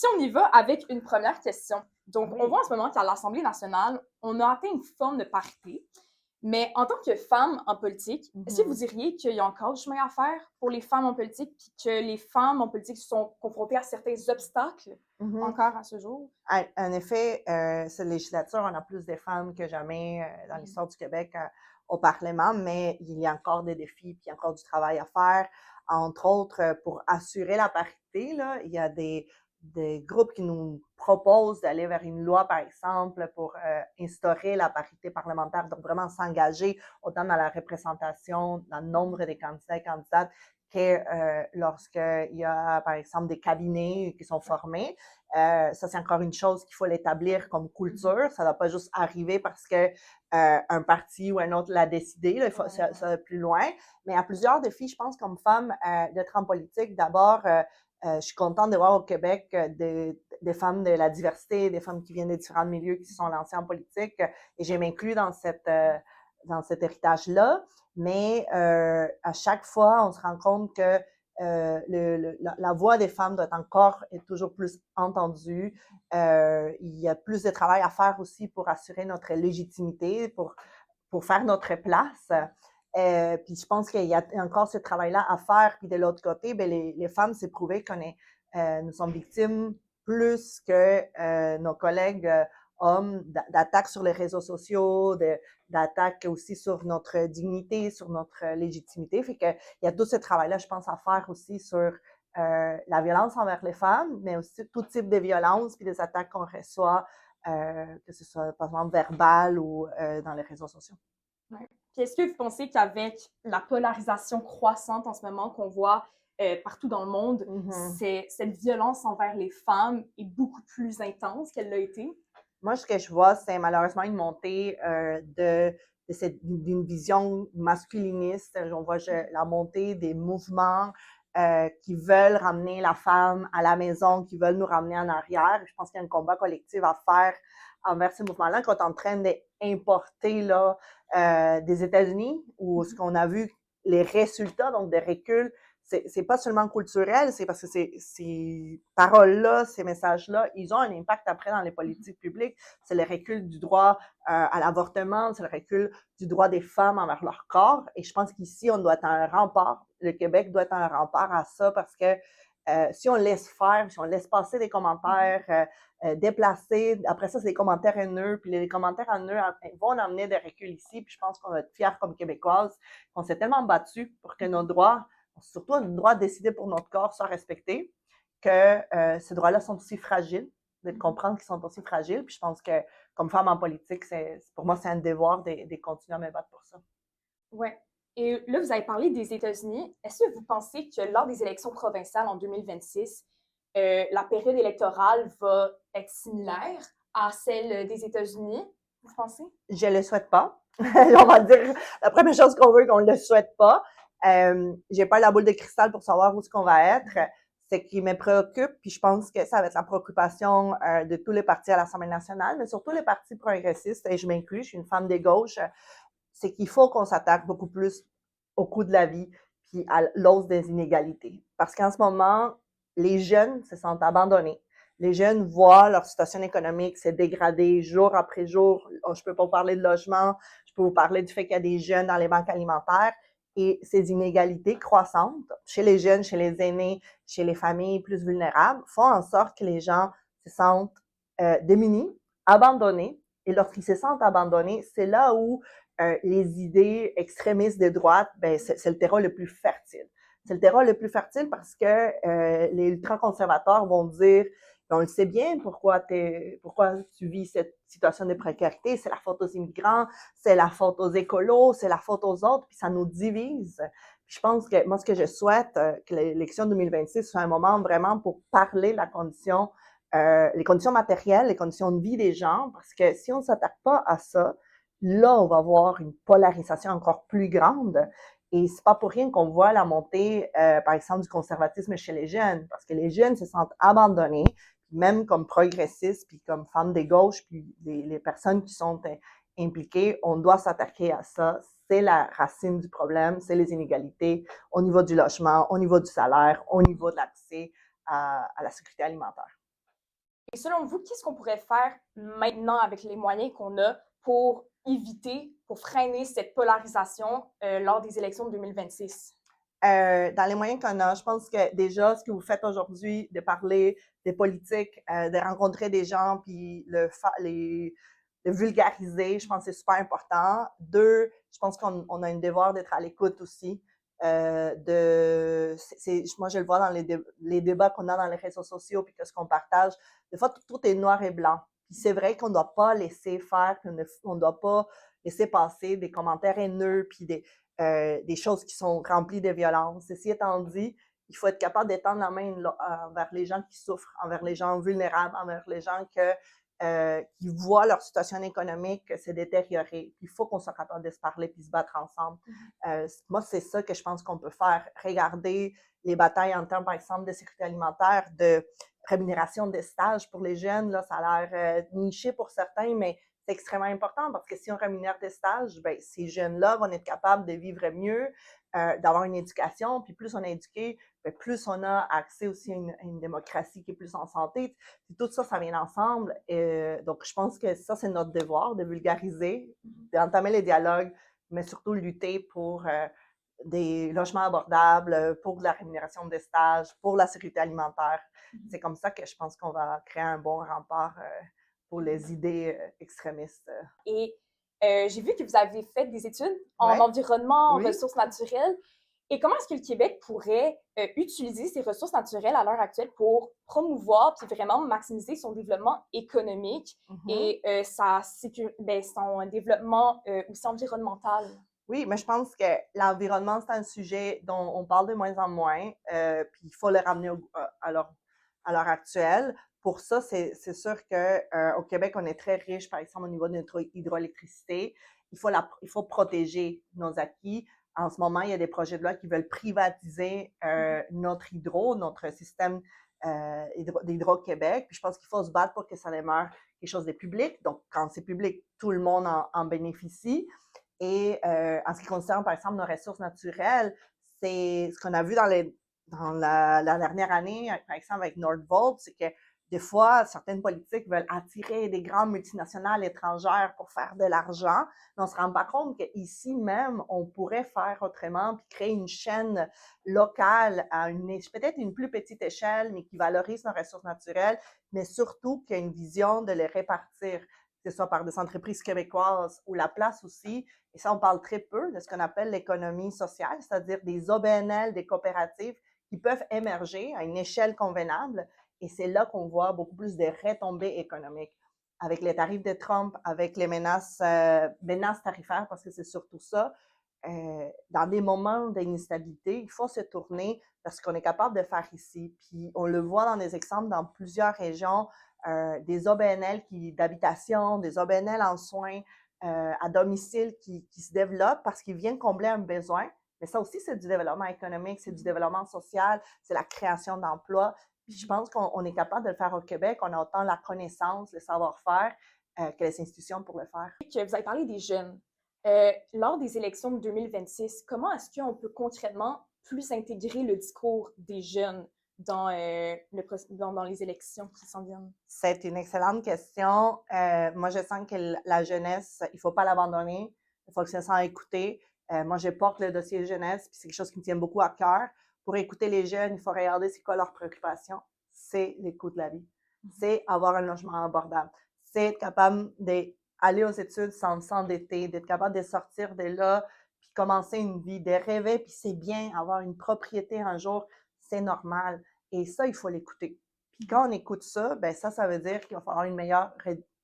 si on y va avec une première question. Donc, Oui. on voit en ce moment qu'à l'Assemblée nationale, on a atteint une forme de parité. Mais en tant que femme en politique, est-ce que vous diriez qu'il y a encore du chemin à faire pour les femmes en politique, puis que les femmes en politique sont confrontées à certains obstacles Mhm. encore à ce jour? En effet, cette législature, on a plus de femmes que jamais dans l'histoire du Québec au Parlement, mais il y a encore des défis, puis il y a encore du travail à faire. Entre autres, pour assurer la parité, là, il y a des groupes qui nous proposent d'aller vers une loi, par exemple, pour instaurer la parité parlementaire, donc vraiment s'engager autant dans la représentation, dans le nombre des candidats et candidates, que lorsqu'il y a, par exemple, des cabinets qui sont formés. Ça, c'est encore une chose qu'il faut l'établir comme culture. Ça ne va pas juste arriver parce que un parti ou un autre l'a décidé. Là, ça va plus loin. Mais il y a plusieurs défis, je pense, comme femme, d'être en politique. D'abord, je suis contente de voir au Québec des femmes de la diversité, des femmes qui viennent de différents milieux qui se sont lancées en politique. Et je m'inclus dans cet héritage-là. Mais à chaque fois, on se rend compte que la voix des femmes doit encore être toujours plus entendue. Il y a plus de travail à faire aussi pour assurer notre légitimité, pour faire notre place. Puis je pense qu'il y a encore ce travail-là à faire. Puis de l'autre côté, ben les femmes, c'est prouvé nous sommes victimes plus que nos collègues hommes d'attaques sur les réseaux sociaux, d'attaques aussi sur notre dignité, sur notre légitimité. Fait que il y a tout ce travail-là, je pense, à faire aussi sur la violence envers les femmes, mais aussi tout type de violence puis des attaques qu'on reçoit, que ce soit par exemple verbales ou dans les réseaux sociaux. Ouais. Puis est-ce que vous pensez qu'avec la polarisation croissante en ce moment qu'on voit partout dans le monde, Mm-hmm. cette violence envers les femmes est beaucoup plus intense qu'elle l'a été? Moi, ce que je vois, c'est malheureusement une montée d'une vision masculiniste. On voit la montée des mouvements qui veulent ramener la femme à la maison, qui veulent nous ramener en arrière. Je pense qu'il y a un combat collectif à faire envers ces mouvements-là qu'on est en train d'importer là, des États-Unis, où ce qu'on a vu les résultats, donc des reculs, c'est pas seulement culturel, c'est parce que ces paroles-là, ces messages-là, ils ont un impact après dans les politiques publiques. C'est le recul du droit à l'avortement, c'est le recul du droit des femmes envers leur corps. Et je pense qu'ici, on doit être un rempart. Le Québec doit être un rempart à ça parce que si on laisse faire, si on laisse passer des commentaires déplacés, après ça, c'est des commentaires haineux, puis les commentaires haineux vont amener des reculs ici, puis je pense qu'on va être fiers comme Québécoises, qu'on s'est tellement battus pour que nos droits, surtout le droit de décider pour notre corps, soient respectés, que ces droits-là sont aussi fragiles, de comprendre qu'ils sont aussi fragiles, puis je pense que comme femme en politique, pour moi, c'est un devoir de continuer à me battre pour ça. Ouais. Et là, vous avez parlé des États-Unis. Est-ce que vous pensez que lors des élections provinciales en 2026, la période électorale va être similaire à celle des États-Unis, vous pensez? Je le souhaite pas. On va dire la première chose qu'on veut, qu'on le souhaite pas. J'ai pas la boule de cristal pour savoir où est-ce qu'on va être. Ce qui me préoccupe, puis je pense que ça va être la préoccupation de tous les partis à l'Assemblée nationale, mais surtout les partis progressistes, et je m'inclus, je suis une femme des gauches, c'est qu'il faut qu'on s'attaque beaucoup plus au coût de la vie puis à l'hausse des inégalités. Parce qu'en ce moment, les jeunes se sentent abandonnés. Les jeunes voient leur situation économique se dégrader jour après jour. Je peux pas vous parler de logement, je peux vous parler du fait qu'il y a des jeunes dans les banques alimentaires et ces inégalités croissantes chez les jeunes, chez les aînés, chez les familles plus vulnérables font en sorte que les gens se sentent démunis, abandonnés. Et lorsqu'ils se sentent abandonnés, c'est là où les idées extrémistes de droite, ben c'est le terrain le plus fertile. C'est le terrain le plus fertile parce que les ultra-conservateurs vont dire on le sait bien pourquoi tu vis cette situation de précarité, c'est la faute aux immigrants, c'est la faute aux écolos, c'est la faute aux autres, puis ça nous divise. Puis je pense que moi, ce que je souhaite, que l'élection 2026 soit un moment vraiment pour parler de les conditions matérielles, les conditions de vie des gens, parce que si on ne s'attaque pas à ça, là, on va voir une polarisation encore plus grande. Et c'est pas pour rien qu'on voit la montée, par exemple, du conservatisme chez les jeunes, parce que les jeunes se sentent abandonnés, même comme progressistes, puis comme femmes des gauches, puis les personnes qui sont impliquées, on doit s'attaquer à ça. C'est la racine du problème, c'est les inégalités au niveau du logement, au niveau du salaire, au niveau de l'accès à la sécurité alimentaire. Et selon vous, qu'est-ce qu'on pourrait faire maintenant avec les moyens qu'on a pour éviter, pour freiner cette polarisation lors des élections de 2026? Dans les moyens qu'on a, je pense que déjà, ce que vous faites aujourd'hui, de parler des politiques, de rencontrer des gens, puis le vulgariser, je pense que c'est super important. Deux, je pense qu'on a un devoir d'être à l'écoute aussi. Moi, je le vois dans les débats qu'on a dans les réseaux sociaux, puis que ce qu'on partage. Des fois, tout est noir et blanc. Puis c'est vrai qu'on ne doit pas laisser faire, qu'on ne doit pas laisser passer des commentaires haineux, puis des choses qui sont remplies de violence. Ceci étant dit, il faut être capable d'étendre la main envers les gens qui souffrent, envers les gens vulnérables, envers les gens qui voient leur situation économique se détériorer. Il faut qu'on soit capable de se parler puis se battre ensemble. Moi, c'est ça que je pense qu'on peut faire. Regarder les batailles en termes, par exemple, de sécurité alimentaire, de rémunération des stages pour les jeunes. Là, ça a l'air niché pour certains, mais c'est extrêmement important parce que si on rémunère des stages, ben, ces jeunes-là vont être capables de vivre mieux, d'avoir une éducation, puis plus on est éduqué, ben, plus on a accès aussi à une démocratie qui est plus en santé. Puis tout ça, ça vient ensemble. Donc, je pense que ça, c'est notre devoir de vulgariser, d'entamer les dialogues, mais surtout lutter pour des logements abordables, pour de la rémunération des stages, pour la sécurité alimentaire. C'est comme ça que je pense qu'on va créer un bon rempart pour les idées extrémistes. Et j'ai vu que vous avez fait des études en Ouais. environnement, en Oui. ressources naturelles. Et comment est-ce que le Québec pourrait utiliser ces ressources naturelles à l'heure actuelle pour promouvoir puis vraiment maximiser son développement économique et son développement aussi environnemental? Oui, mais je pense que l'environnement, c'est un sujet dont on parle de moins en moins, puis il faut le ramener à l'heure actuelle. Pour ça, c'est sûr que au Québec, on est très riche, par exemple, au niveau de notre hydroélectricité. Il faut protéger nos acquis. En ce moment, il y a des projets de loi qui veulent privatiser notre système d'Hydro-Québec. Puis je pense qu'il faut se battre pour que ça demeure quelque chose de public. Donc, quand c'est public, tout le monde en bénéficie. Et en ce qui concerne, par exemple, nos ressources naturelles, c'est ce qu'on a vu dans la dernière année, par exemple, avec Nordvolt, c'est que des fois, certaines politiques veulent attirer des grandes multinationales étrangères pour faire de l'argent, mais on se rend pas compte qu'ici même, on pourrait faire autrement, puis créer une chaîne locale à peut-être une plus petite échelle, mais qui valorise nos ressources naturelles, mais surtout qui a une vision de les répartir, que ce soit par des entreprises québécoises ou la place aussi. Et ça, on parle très peu de ce qu'on appelle l'économie sociale, c'est-à-dire des OBNL, des coopératives qui peuvent émerger à une échelle convenable. Et c'est là qu'on voit beaucoup plus de retombées économiques. Avec les tarifs de Trump, avec les menaces tarifaires, parce que c'est surtout ça, dans des moments d'instabilité, il faut se tourner vers ce qu'on est capable de faire ici. Puis on le voit dans des exemples dans plusieurs régions, des OBNL d'habitation, des OBNL en soins, à domicile qui se développent parce qu'ils viennent combler un besoin. Mais ça aussi, c'est du développement économique, c'est du développement social, c'est la création d'emplois. Puis je pense qu'on est capable de le faire au Québec. On a autant la connaissance, le savoir-faire que les institutions pour le faire. Que vous avez parlé des jeunes. Lors des élections de 2026, comment est-ce qu'on peut concrètement plus intégrer le discours des jeunes dans les élections qui s'en viennent? C'est une excellente question. Moi, je sens que la jeunesse, il ne faut pas l'abandonner. Il faut que ça soit écouté. Moi, je porte le dossier jeunesse, puis c'est quelque chose qui me tient beaucoup à cœur. Pour écouter les jeunes, il faut regarder c'est quoi leurs préoccupations. C'est les coûts de la vie. C'est avoir un logement abordable. C'est être capable d'aller aux études sans s'endetter, d'être capable de sortir de là, puis commencer une vie, de rêver, puis c'est bien, avoir une propriété un jour, c'est normal. Et ça, il faut l'écouter. Puis quand on écoute ça, ben ça veut dire qu'il va falloir une meilleure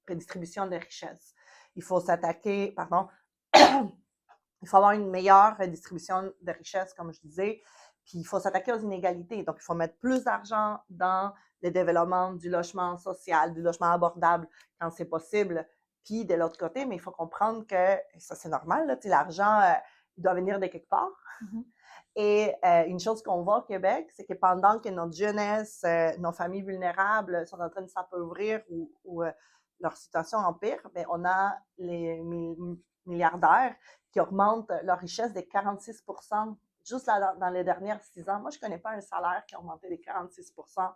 redistribution des richesses. Il faut s'attaquer, pardon, il faut avoir une meilleure redistribution de richesses, comme je disais, puis il faut s'attaquer aux inégalités. Donc, il faut mettre plus d'argent dans le développement du logement social, du logement abordable quand c'est possible. Puis, de l'autre côté, mais il faut comprendre que, ça c'est normal, là, l'argent, il doit venir de quelque part. Et une chose qu'on voit au Québec, c'est que pendant que notre jeunesse, nos familles vulnérables sont en train de s'appauvrir ou leur situation empire, bien, on a les milliardaires qui augmentent leur richesse de 46% juste dans les dernières 6 ans. Moi, je ne connais pas un salaire qui a augmenté de 46%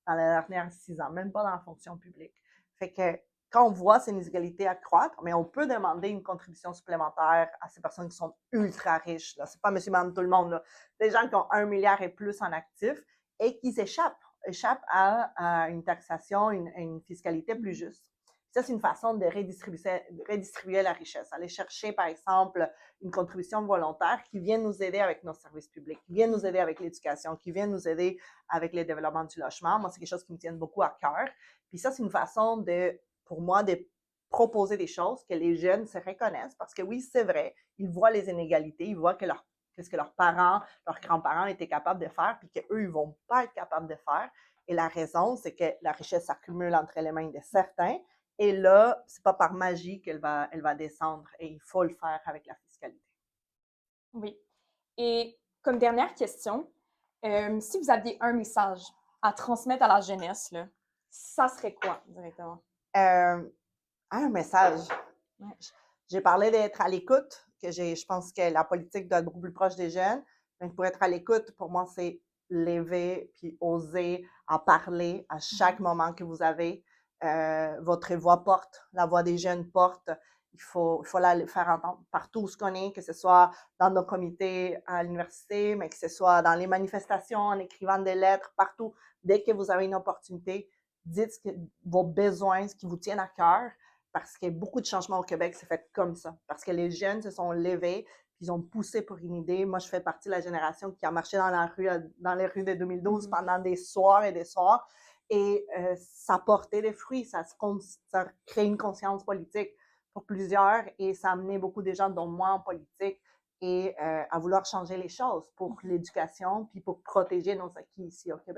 dans les dernières 6 ans, même pas dans la fonction publique. Fait que quand on voit ces inégalités accroître, mais on peut demander une contribution supplémentaire à ces personnes qui sont ultra riches. Là. C'est pas monsieur, madame, tout le monde. Là. Des gens qui ont 1 milliard et plus en actifs et qui échappent à une taxation, une fiscalité plus juste. Ça, c'est une façon de redistribuer la richesse. Aller chercher, par exemple, une contribution volontaire qui vient nous aider avec nos services publics, qui vient nous aider avec l'éducation, qui vient nous aider avec le développement du logement. Moi, c'est quelque chose qui me tient beaucoup à cœur. Puis ça, c'est une façon pour moi, de proposer des choses que les jeunes se reconnaissent. Parce que oui, c'est vrai, ils voient les inégalités, ils voient qu'est-ce que leurs parents, leurs grands-parents étaient capables de faire, puis qu'eux, ils ne vont pas être capables de faire. Et la raison, c'est que la richesse s'accumule entre les mains de certains. Et là, c'est pas par magie qu'elle va descendre. Et il faut le faire avec la fiscalité. Oui. Et comme dernière question, si vous aviez un message à transmettre à la jeunesse, là, ça serait quoi directement? Un message. Ouais. J'ai parlé d'être à l'écoute, je pense que la politique doit être beaucoup plus proche des jeunes. Donc, pour être à l'écoute, pour moi, c'est lever puis oser en parler à chaque moment que vous avez. Votre voix porte, la voix des jeunes porte. Il faut la faire entendre partout où ce qu'on est, que ce soit dans nos comités à l'université, mais que ce soit dans les manifestations, en écrivant des lettres, partout. Dès que vous avez une opportunité, dites vos besoins, ce qui vous tient à cœur, parce que beaucoup de changements au Québec, c'est fait comme ça. Parce que les jeunes se sont levés, puis ils ont poussé pour une idée. Moi, je fais partie de la génération qui a marché dans les rues de 2012 pendant des soirs et des soirs. Et ça portait des fruits, ça crée une conscience politique pour plusieurs et ça a amené beaucoup de gens, dont moi, en politique et à vouloir changer les choses pour l'éducation puis pour protéger nos acquis ici au Québec.